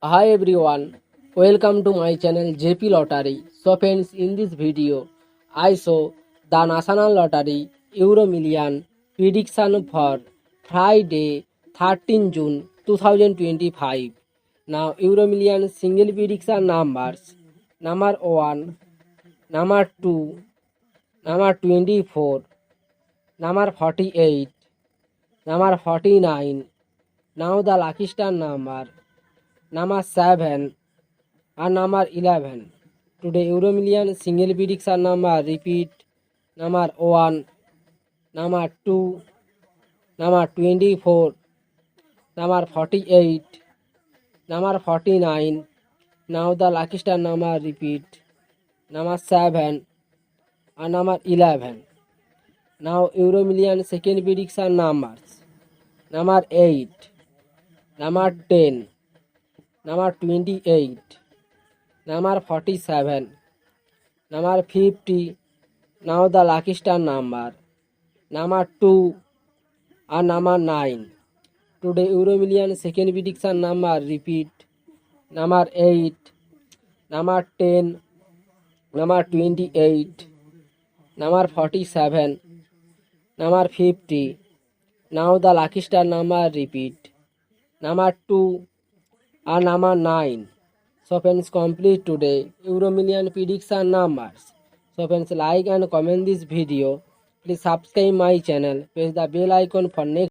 Hi everyone, welcome to my channel JP Lottery. So friends, in this video, I show the National Lottery Euro Million prediction for Friday 13 June 2025. Now Euro Million single prediction numbers: number 1, number 2, number 24, number 48, number 49. Now the lucky star number 7 and number 11. Today Euro Million single prediction number repeat: number 1, number 2, number 24, number 48, number 49. Now the lucky star number repeat: number 7 and number 11. Now Euro Million second prediction numbers: number 8, number 10, number 28, number 47, number 50. Now the lucky star number 2 and number 9. Today Euro Million second prediction number repeat: number 8, number 10, number 28, number 47, number 50. Now the lucky star number repeat: number 2 and number 9. So friends, complete today Euro Million prediction numbers. So friends, like and comment this video. Please subscribe my channel. Press the bell icon for next